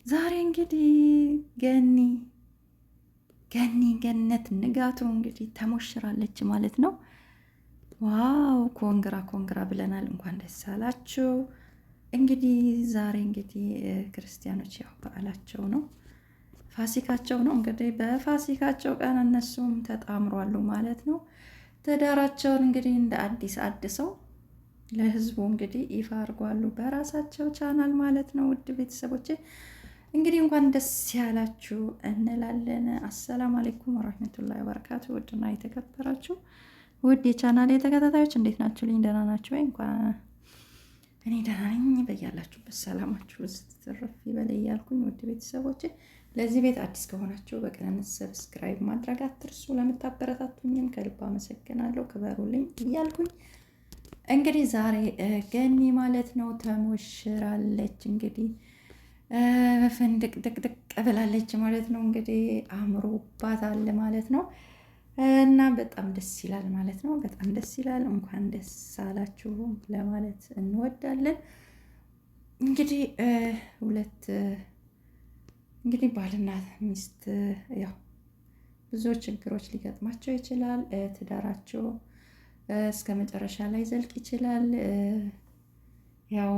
ዛሬ እንግዲህ ገኒ ገነት ንጋቱ እንግዲህ ተሞሽራለች ማለት ነው። ዋው ኮንግራ ኮንግራ ብለናል። እንኳን ደስ አላችሁ። እንግዲህ ዛሬ እንግዲህ ክርስቲያኖች ያው በዓላቸው ነው፣ ፋሲካቸው ነው። እንግዲህ በፋሲካቸው ቀን እነሱም ተጣምሯሉ ማለት ነው። ትዳራቸውን እንግዲህ እንደ አዲስ አድሰው ለህዝቡ እንግዲህ ይፋ አድርጓሉ በራሳቸው ቻናል ማለት ነው። ውድ ቤተሰቦቼ እንግዲህ እንኳን ደስ ያላችሁ እንላለን። አሰላሙ አለይኩም ወራህመቱላሂ ወበረካቱ። ውድና የተከበራችሁ ውድ የቻናል ተከታታዮች እንዴት ናችሁ? ልኝ ደህና ናችሁ ወይ? እንኳን እኔ ደህና ነኝ። በያላችሁበት ሰላማችሁ ስትረፍ ይበል እያልኩኝ ውድ ቤተሰቦቼ ለዚህ ቤት አዲስ ከሆናችሁ በቅንነት ሰብስክራይብ ማድረግ አትርሱ። ለምታበረታቱኝም ከልብ አመሰግናለሁ። ክበሩልኝ እያልኩኝ እንግዲህ ዛሬ ገኒ ማለት ነው ተሞሽራለች። እንግዲህ ፍንድቅ ድቅድቅ ብላለች ማለት ነው። እንግዲህ አምሮባታል ማለት ነው። እና በጣም ደስ ይላል ማለት ነው። በጣም ደስ ይላል። እንኳን ደስ አላችሁ ለማለት እንወዳለን። እንግዲህ እንግዲህ ባልና ሚስት ያው ብዙ ችግሮች ሊገጥማቸው ይችላል። ትዳራቸው እስከ መጨረሻ ላይ ዘልቅ ይችላል። ያው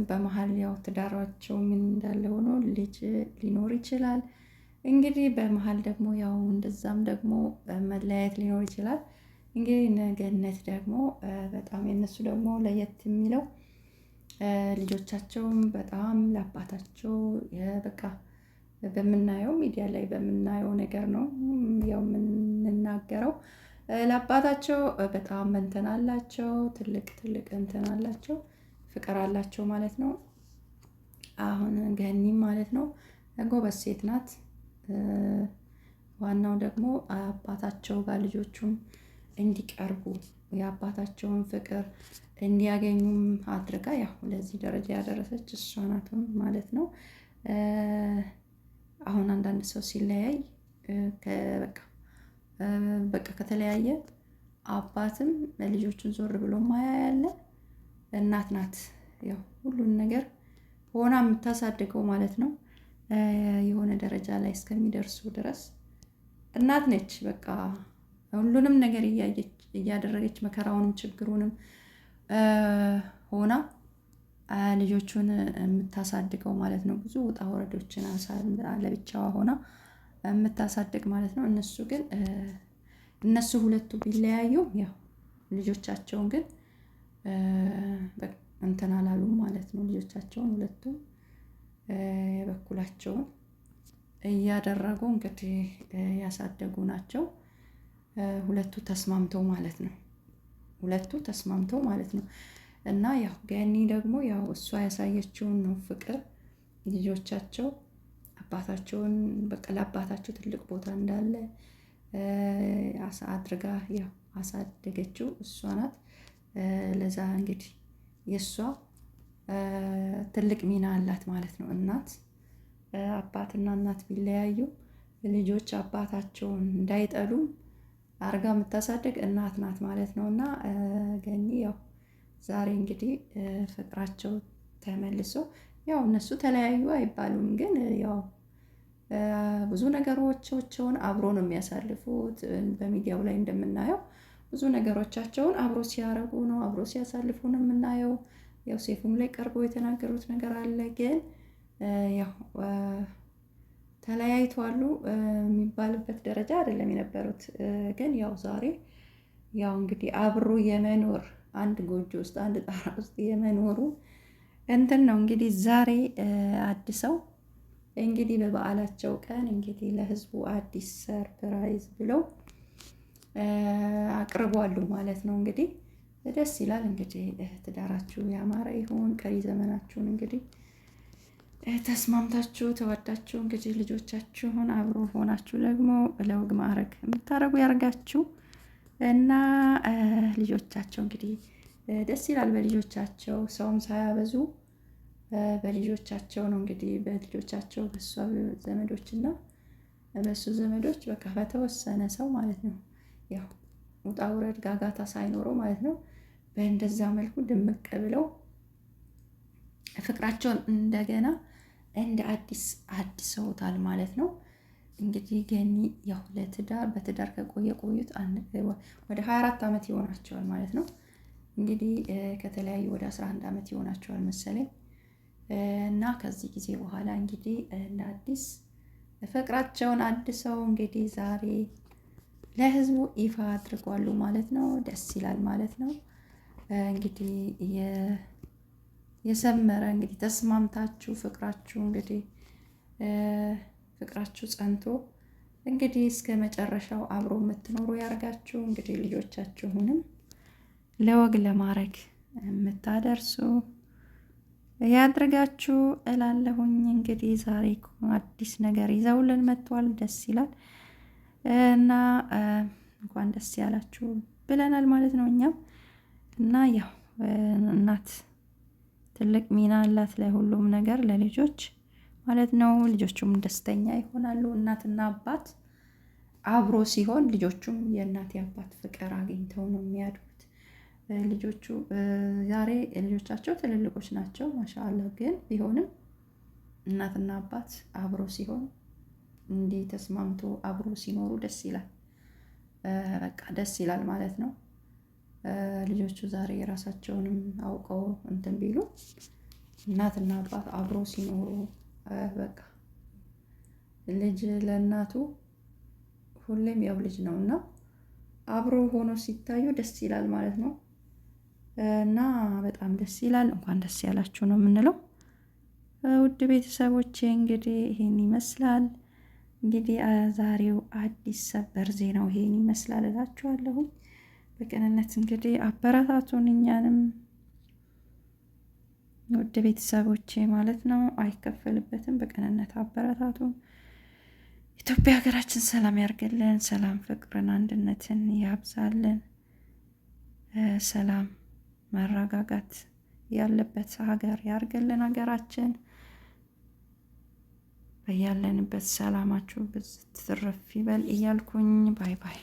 በመሀል ያው ትዳራቸው ምን እንዳለ ሆኖ ልጅ ሊኖር ይችላል። እንግዲህ በመሀል ደግሞ ያው እንደዛም ደግሞ መለያየት ሊኖር ይችላል። እንግዲህ ገነት ደግሞ በጣም የነሱ ደግሞ ለየት የሚለው ልጆቻቸውም በጣም ለአባታቸው በቃ በምናየው ሚዲያ ላይ በምናየው ነገር ነው ያው የምንናገረው። ለአባታቸው በጣም እንትን አላቸው፣ ትልቅ እንትን አላቸው፣ ፍቅር አላቸው ማለት ነው። አሁን ገኒም ማለት ነው ጎበዝ ሴት ናት። ዋናው ደግሞ አባታቸው ጋር ልጆቹም እንዲቀርቡ የአባታቸውን ፍቅር እንዲያገኙም አድርጋ ያው ለዚህ ደረጃ ያደረሰች እሷ ናት ማለት ነው። አሁን አንዳንድ ሰው ሲለያይ በቃ ከተለያየ አባትም ልጆቹን ዞር ብሎ ማያ ያለ እናት ናት ያው ሁሉን ነገር ሆና የምታሳድገው ማለት ነው። የሆነ ደረጃ ላይ እስከሚደርሱ ድረስ እናት ነች። በቃ ሁሉንም ነገር እያደረገች መከራውንም ችግሩንም ሆና ልጆቹን የምታሳድገው ማለት ነው። ብዙ ውጣ ወረዶችን ለብቻዋ ሆና የምታሳድግ ማለት ነው። እነሱ ሁለቱ ቢለያዩ ያው ልጆቻቸውን ግን እንትን አላሉም ማለት ነው። ልጆቻቸውን ሁለቱም የበኩላቸውን እያደረጉ እንግዲህ ያሳደጉ ናቸው። ሁለቱ ተስማምተው ማለት ነው። እና ያው ገኒ ደግሞ ያው እሷ ያሳየችውን ነው ፍቅር ልጆቻቸው አባታቸውን በቃ ለአባታቸው ትልቅ ቦታ እንዳለ አድርጋ ያው አሳደገችው እሷ ናት። ለዛ እንግዲህ የእሷ ትልቅ ሚና አላት ማለት ነው። አባትና እናት ቢለያዩ ልጆች አባታቸውን እንዳይጠሉ አርጋ የምታሳድግ እናት ናት ማለት ነው። እና ገኒ ያው ዛሬ እንግዲህ ፍቅራቸው ተመልሶ ያው እነሱ ተለያዩ አይባሉም፣ ግን ያው ብዙ ነገሮቻቸውን አብሮ ነው የሚያሳልፉት። በሚዲያው ላይ እንደምናየው ብዙ ነገሮቻቸውን አብሮ ሲያረጉ ነው፣ አብሮ ሲያሳልፉ ነው የምናየው። ያው ሴፉም ላይ ቀርበው የተናገሩት ነገር አለ። ግን ያው ተለያይተዋሉ የሚባልበት ደረጃ አይደለም የነበሩት። ግን ያው ዛሬ ያው እንግዲህ አብሮ የመኖር አንድ ጎጆ ውስጥ አንድ ጣራ ውስጥ የመኖሩ እንትን ነው እንግዲህ ዛሬ አድሰው እንግዲህ በበዓላቸው ቀን እንግዲህ ለህዝቡ አዲስ ሰርፕራይዝ ብለው አቅርቧሉ ማለት ነው። እንግዲህ ደስ ይላል። እንግዲህ ትዳራችሁ ያማረ ይሁን። ቀሪ ዘመናችሁን እንግዲህ ተስማምታችሁ ተወዳችሁ እንግዲህ ልጆቻችሁን አብሮ ሆናችሁ ደግሞ ለወግ ማዕረግ የምታረጉ ያርጋችሁ እና ልጆቻቸው እንግዲህ ደስ ይላል። በልጆቻቸው ሰውም ሳያበዙ በልጆቻቸው ነው እንግዲህ በልጆቻቸው በሷ ዘመዶች እና በሱ ዘመዶች በቃ በተወሰነ ሰው ማለት ነው ያው ውጣ ውረድ ጋጋታ ሳይኖረው ማለት ነው። በእንደዛ መልኩ ድምቅ ብለው ፍቅራቸውን እንደገና እንደ አዲስ አድሰውታል ማለት ነው። እንግዲህ ገኒ ያው በትዳር ቆዩት ወደ 24 ዓመት ይሆናቸዋል ማለት ነው። እንግዲህ ከተለያዩ ወደ 11 ዓመት ይሆናቸዋል መሰለኝ። እና ከዚህ ጊዜ በኋላ እንግዲህ እንደ አዲስ ፍቅራቸውን አድሰው እንግዲህ ዛሬ ለህዝቡ ይፋ አድርጓሉ ማለት ነው። ደስ ይላል ማለት ነው። እንግዲህ የሰመረ እንግዲህ ተስማምታችሁ ፍቅራችሁ ጸንቶ እንግዲህ እስከ መጨረሻው አብሮ የምትኖሩ ያርጋችሁ። እንግዲህ ልጆቻችሁንም ለወግ ለማድረግ የምታደርሱ ያድርጋችሁ እላለሁኝ። እንግዲህ ዛሬ አዲስ ነገር ይዘውልን መጥቷል። ደስ ይላል እና እንኳን ደስ ያላችሁ ብለናል ማለት ነው እኛም። እና ያው እናት ትልቅ ሚና አላት ለሁሉም ነገር ለልጆች ማለት ነው። ልጆቹም ደስተኛ ይሆናሉ። እናትና አባት አብሮ ሲሆን ልጆቹም የእናት የአባት ፍቅር አግኝተው ነው የሚያድጉት። ልጆቹ ዛሬ ልጆቻቸው ትልልቆች ናቸው ማሻአላህ። ግን ቢሆንም እናትና አባት አብሮ ሲሆን እንዲህ ተስማምቶ አብሮ ሲኖሩ ደስ ይላል። በቃ ደስ ይላል ማለት ነው። ልጆቹ ዛሬ የራሳቸውንም አውቀው እንትን ቢሉ እናትና አባት አብሮ ሲኖሩ በቃ ልጅ ለእናቱ ሁሌም ያው ልጅ ነው እና አብሮ ሆኖ ሲታዩ ደስ ይላል ማለት ነው። እና በጣም ደስ ይላል። እንኳን ደስ ያላችሁ ነው የምንለው ውድ ቤተሰቦቼ። እንግዲህ ይሄን ይመስላል። እንግዲህ ዛሬው አዲስ ሰበር ዜናው ይሄን ይመስላል እላችኋለሁ። በቅንነት እንግዲህ አበረታቱን እኛንም ውድ ቤተሰቦቼ ማለት ነው። አይከፈልበትም። በቅንነት አበረታቱን። ኢትዮጵያ ሀገራችን ሰላም ያርግልን። ሰላም፣ ፍቅርን፣ አንድነትን ያብዛልን። ሰላም መረጋጋት ያለበት ሀገር ያርግልን። ሀገራችን በያለንበት ሰላማችሁ ብዝት ትርፍ ይበል እያልኩኝ ባይ ባይ።